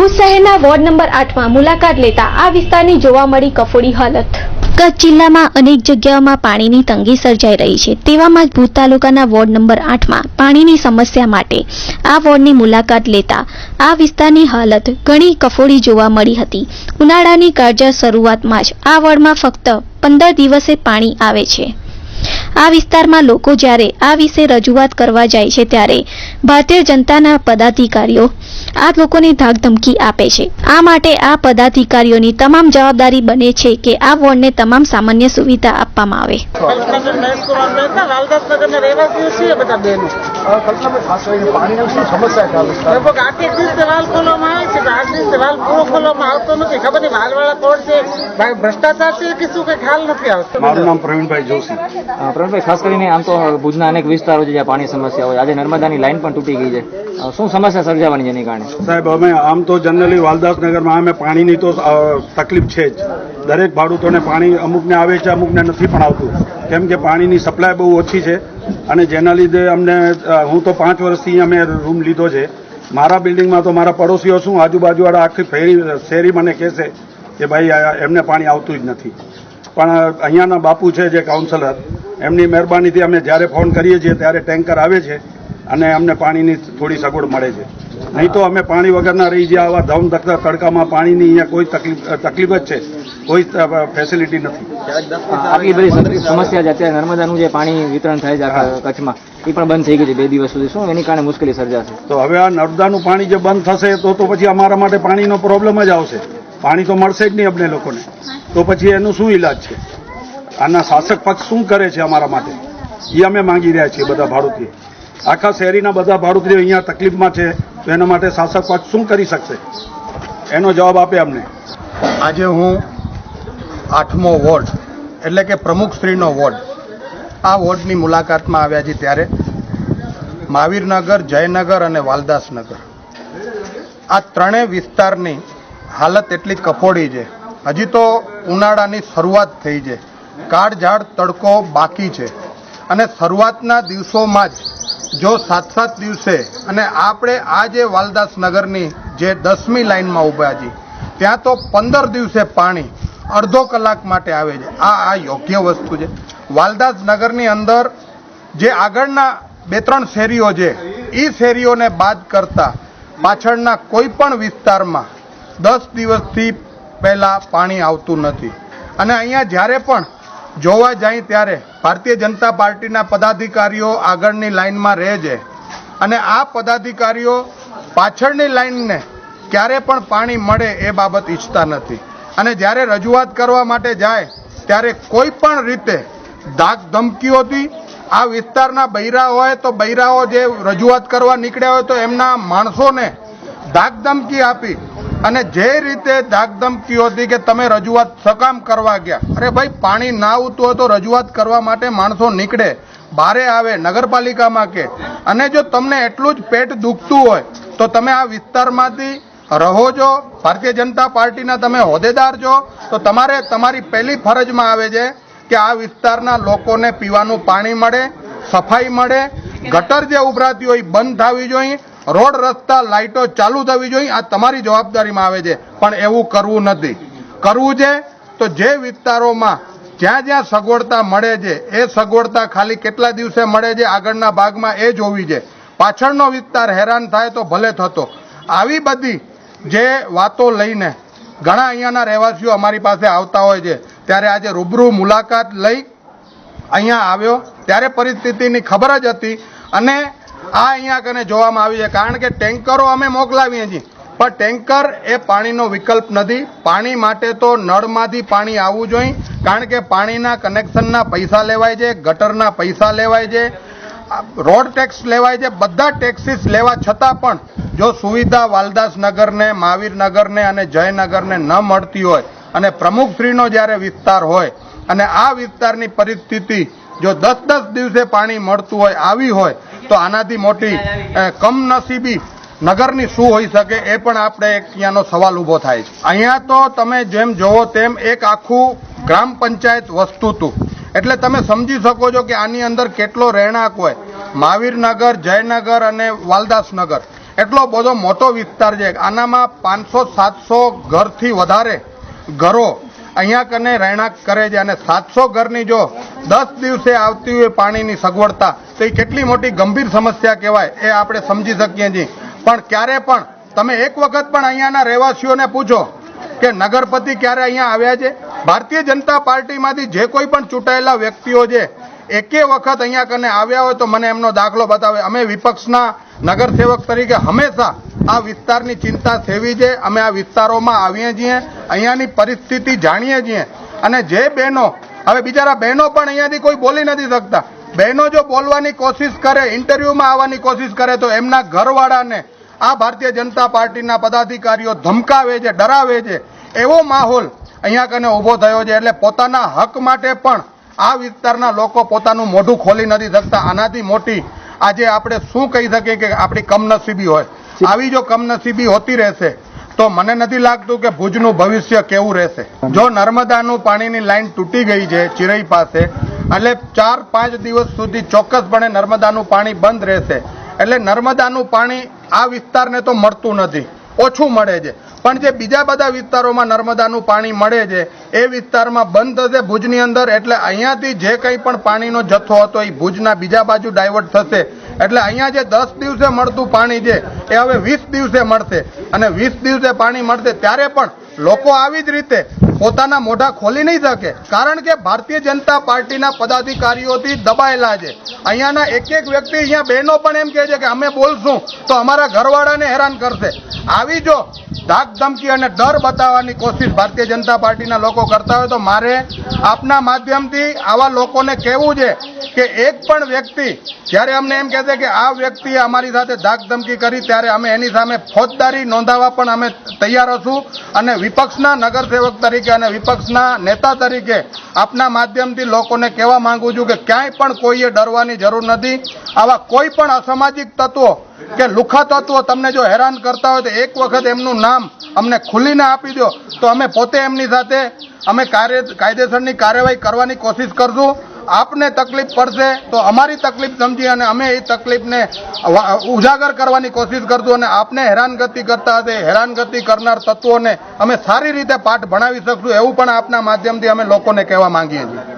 ભુજ શહેરના ward number 8માં મુલાકાત લેતા આ વિસ્તારની જોવા મળી કફોડી હાલત। કચ્છ જિલ્લામાં અનેક જગ્યાઓમાં પાણીની તંગી સર્જાઈ રહી છે। તેવામાં જ ભુજ તાલુકાના વોર્ડ નંબર 8માં પાણીની સમસ્યા માટે આ વોર્ડની મુલાકાત લેતા આ વિસ્તારની હાલત ઘણી કફોડી જોવા મળી હતી। ઉનાળાની કાળઝાળ શરૂઆતમાં જ આ વોર્ડમાં ફક્ત 15 દિવસે પાણી આવે છે। આ વિસ્તારમાં લોકો જ્યારે આ વિશે રજૂઆત કરવા જાય છે ત્યારે ભારતીય જનતાના પદાધિકારીઓ આ લોકોને ધાકધમકી આપે છે। આ માટે આ પદાધિકારીઓની તમામ જવાબદારી બને છે કે આ વોર્ડને તમામ સામાન્ય સુવિધા આપવામાં આવે। ભ્રષ્ટાચાર છે કે શું કઈ ખ્યાલ નથી આવતો। મારું નામ પ્રવીણભાઈ જોશી। પ્રવીણભાઈ, ખાસ કરીને આમ તો ભુજના અનેક વિસ્તારો છે જ્યાં પાણી સમસ્યા હોય, આજે નર્મદાની લાઈન પણ તૂટી ગઈ છે, શું સમસ્યા સર્જાવાની જેની કારણે? સાહેબ, અમે આમ તો જનરલી વાલદાસનગરમાં અમે પાણીની તો તકલીફ છે જ। દરેક ભાડૂતોને પાણી અમુકને આવે છે, અમુકને નથી પણ આવતું, કેમ કે પાણીની સપ્લાય બહુ ઓછી છે અને જેના લીધે અમને હું તો 5 વર્ષથી અમે રૂમ લીધો છે। મારા બિલ્ડિંગમાં તો મારા પડોશીઓ શું આજુબાજુવાળા આખી શેરી મને કહેશે કે ભાઈ એમને પાણી આવતું જ નથી, પણ અહીંયાના બાપુ છે જે કાઉન્સિલર, એમની મહેરબાનીથી અમે જ્યારે ફોન કરીએ છીએ ત્યારે ટેન્કર આવે છે અને અમને પાણીની થોડી સગવડ મળે છે। નહીં તો અમે પાણી વગરના રહી ગયા, આવા ધમ ધકતા તડકામાં પાણીની અહીંયા કોઈ તકલીફ જ છે, કોઈ ફેસિલિટી નથી। આટલી બધી સમસ્યા છે, અત્યારે નર્મદાનું જે પાણી વિતરણ થાય છે આખા કચ્છમાં એ પણ બંધ થઈ ગઈ છે 2 દિવસ સુધી, શું એની કારણે મુશ્કેલી સર્જાશે? તો હવે આ નર્મદાનું પાણી જે બંધ થશે તો પછી અમારા માટે પાણીનો પ્રોબ્લેમ જ આવશે। પાણી તો મળશે જ નહીં અમને લોકોને, તો પછી એનું શું ઈલાજ છે? આના શાસક પક્ષ શું કરે છે અમારા માટે એ અમે માંગી રહ્યા છીએ। બધા ભાડૂતીઓ, આખા શહેરીના બધા ભાડૂતીઓ અહીંયા તકલીફમાં છે, તો એના માટે શાસક પક્ષ શું કરી શકશે? એનો જવાબ આપે અમને। આજે હું 8મો વોર્ડ એટલે કે પ્રમુખશ્રીનો વોર્ડ, આ વોર્ડની મુલાકાતમાં આવ્યા છીએ ત્યારે મહાવીરનગર, જયનગર અને વાલદાસનગર આ ત્રણેય વિસ્તારની હાલત એટલી કફોડી છે। હજી તો ઉનાળાની શરૂઆત થઈ છે, કાળઝાળ તડકો બાકી છે અને શરૂઆતના દિવસોમાં જ જો 7-7 દિવસે, અને આપણે આ જે વાલદાસનગરની જે 10મી લાઇનમાં ઊભા છીએ ત્યાં તો 15 દિવસે પાણી અડધો કલાક માટે આવે છે। આ યોગ્ય વસ્તુ છે। વાલદાસનગરની અંદર જે આગળના 2-3 શેરીઓ છે એ શેરીઓને બાદ કરતા પાછળના કોઈ પણ વિસ્તારમાં 10 દિવસથી પહેલા પાણી આવતું નથી અને અહીંયા જ્યારે પણ જોવા જાય ત્યારે ભારતીય જનતા પાર્ટીના પદાધિકારીઓ આગળની લાઇનમાં રહે છે અને આ પદાધિકારીઓ પાછળની લાઇનને ક્યારે પણ પાણી મળે એ બાબત ઈચ્છતા નથી અને જ્યારે રજૂઆત કરવા માટે જાય ત્યારે કોઈ પણ રીતે ધાક ધમકીઓથી આ વિસ્તારના બૈરા હોય તો બૈરાઓ જે રજૂઆત કરવા નીકળ્યા હોય તો એમના માણસોને ધાક ધમકી આપી અને જે રીતે ધાકધમકીઓથી કે તમે રજૂઆત સકામ કરવા ગયા, અરે ભાઈ પાણી ના આવતું હોય તો રજૂઆત કરવા માટે માણસો નીકળે, બારે આવે, નગરપાલિકામાં કે, અને જો તમને એટલું જ પેટ દુખતું હોય તો તમે આ વિસ્તારમાંથી રહો છો, ભારતીય જનતા પાર્ટીના તમે હોદ્દેદાર છો, તો તમારે તમારી પહેલી ફરજમાં આવે છે કે આ વિસ્તારના લોકોને પીવાનું પાણી મળે, સફાઈ મળે, ગટર જે ઉભરાતી હોય બંધ થવી જોઈએ, રોડ રસ્તા લાઇટો ચાલુ થવી જોઈએ, આ તમારી જવાબદારીમાં આવે છે। પણ એવું કરવું નથી। કરવું છે તો જે વિસ્તારોમાં જ્યાં જ્યાં સગવડતા મળે છે એ સગવડતા ખાલી કેટલા દિવસે મળે છે આગળના ભાગમાં એ જોવી છે। પાછળનો વિસ્તાર હેરાન થાય તો ભલે થતો। આવી બધી જે વાતો લઈને ઘણા અહીંયાના રહેવાસીઓ અમારી પાસે આવતા હોય છે ત્યારે આજે રૂબરૂ મુલાકાત લઈ અહીંયા આવ્યો ત્યારે પરિસ્થિતિની ખબર જ હતી અને આ અહીંયા કને જોવામાં આવી છે, કારણ કે ટેન્કરો અમે મોકલાવીએ છીએ પણ ટેન્કર એ પાણીનો વિકલ્પ નથી। પાણી માટે તો નળમાંથી પાણી આવવું જોઈએ, કારણ કે પાણીના કનેક્શનના પૈસા લેવાય છે, ગટરના પૈસા લેવાય છે, રોડ ટેક્સ લેવાય છે, બધા ટેક્સીસ લેવા છતાં પણ જો સુવિધા વાલદાસનગરને, મહાવીરનગરને અને જયનગરને ન મળતી હોય અને પ્રમુખશ્રીનો જ્યારે વિસ્તાર હોય અને આ વિસ્તારની પરિસ્થિતિ જો 10-10 દિવસે પાણી મળતું હોય, આવી હોય, તો આનાથી મોટી કમનસીબી નગરની શું હોઈ શકે એ પણ આપણે એક અહીંયાનો સવાલ ઊભો થાય છે। અહીંયા તો તમે જેમ જોવો તેમ એક આખું ગ્રામ પંચાયત વસ્તુ હતું, એટલે તમે સમજી શકો છો કે આની અંદર કેટલો રહેણાંક હોય। મહાવીરનગર, જયનગર અને વાલદાસનગર એટલો બધો મોટો વિસ્તાર છે. આનામાં 500-700 ઘરથી વધારે ઘરો અહીંયા કને રહેણાંક કરે છે અને 700 ઘરની જો 10 દિવસે આવતી હોય પાણીની સગવડતા તો એ કેટલી મોટી ગંભીર સમસ્યા કહેવાય એ આપણે સમજી શકીએ છીએ. પણ ક્યારે પણ તમે એક વખત પણ અહીંયાના રહેવાસીઓને પૂછો કે નગરપતિ ક્યારે અહીંયા આવ્યા છે? ભારતીય જનતા પાર્ટીમાંથી જે કોઈ પણ ચૂંટાયેલા વ્યક્તિઓ છે એકે વખત અહીંયા કને આવ્યા હોય તો મને એમનો દાખલો બતાવે. અમે વિપક્ષના નગરસેવક તરીકે હંમેશા આ વિસ્તારની ચિંતા સેવી છે. અમે આ વિસ્તારોમાં આવીએ છીએ, અહીંયાની પરિસ્થિતિ જાણીએ છીએ અને જે બહેનો હવે બિચારા બહેનો પણ અહીંયાથી કોઈ બોલી નથી શકતા. બહેનો જો બોલવાની કોશિશ કરે, ઇન્ટરવ્યુમાં આવવાની કોશિશ કરે તો એમના ઘરવાળાને આ ભારતીય જનતા પાર્ટીના પદાધિકારીઓ ધમકાવે છે, ડરાવે છે. એવો માહોલ અહીંયા કને ઊભો થયો છે. એટલે પોતાના હક માટે પણ આ વિસ્તારના લોકો પોતાનું મોઢું ખોલી નથી શકતા. આનાથી મોટી આજે આપણે શું કહી શકીએ કે આપણી કમનસીબી હોય. આવી જો કમનસીબી હોતી રહેશે તો મને નથી લાગતું કે ભુજનું ભવિષ્ય કેવું રહેશે. જો નર્મદાનું પાણીની લાઈન તૂટી ગઈ છે ચિરઈ પાસે, એટલે 4-5 દિવસ સુધી ચોક્કસપણે નર્મદાનું પાણી બંધ રહેશે. એટલે નર્મદાનું પાણી આ વિસ્તારને તો મળતું નથી, ઓછું મળે છે. પણ જે બીજા બધા વિસ્તારોમાં નર્મદાનું પાણી મળે છે એ વિસ્તારમાં બંધ થશે ભુજની અંદર. એટલે અહીંયાથી જે કંઈ પણ પાણીનો જથ્થો હતો એ ભુજના બીજા બાજુ ડાયવર્ટ થશે. એટલે અહીંયા જે 10 દિવસે મળતું પાણી છે એ હવે 20 દિવસે મળશે અને 20 દિવસે પાણી મળશે ત્યારે પણ લોકો આવી જ રીતે પોતાના મોઢા ખોલી નહીં શકે. કારણ કે ભારતીય જનતા પાર્ટીના પદાધિકારીઓથી દબાયેલા છે. અહીંયાના એક વ્યક્તિ, અહીંયા બહેનો પણ એમ કહે છે કે અમે બોલશું તો અમારા ઘરવાળાને હેરાન કરશે. આવી જો ધાક ધમકી અને ડર બતાવવાની કોશિશ ભારતીય જનતા પાર્ટીના લોકો કરતા હોય તો મારે આપના માધ્યમથી આવા લોકોને કહેવું છે કે એક પણ વ્યક્તિ જ્યારે અમને એમ કહેશે કે આ વ્યક્તિએ અમારી સાથે ધાક ધમકી કરી ત્યારે અમે એની સામે ફોજદારી નોંધાવવા પણ અમે તૈયાર હશું. અને વિપક્ષના નગરસેવક તરીકે અને વિપક્ષના નેતા તરીકે આપના માધ્યમથી લોકોને કહેવા માંગુ છું કે ક્યાંય પણ કોઈએ ડરવાની જરૂર નથી. આવા કોઈ પણ અસામાજિક તત્વો કે લુખા તત્વો તમને જો હેરાન કરતા હોય તો એક વખત એમનું નામ અમને ખુલીને આપી દો તો અમે પોતે એમની સાથે અમે કાયદેસરની કાર્યવાહી કરવાની કોશિશ કરશું. આપને તકલીફ પડશે તો અમારી તકલીફ સમજી અને અમે એ તકલીફને ઉજાગર કરવાની કોશિશ કરશું અને આપને હેરાનગતિ કરતા હશે હેરાનગતિ કરનાર તત્વોને અમે સારી રીતે પાઠ ભણાવી શકશું એવું પણ આપના માધ્યમથી અમે લોકોને કહેવા માંગીએ છીએ.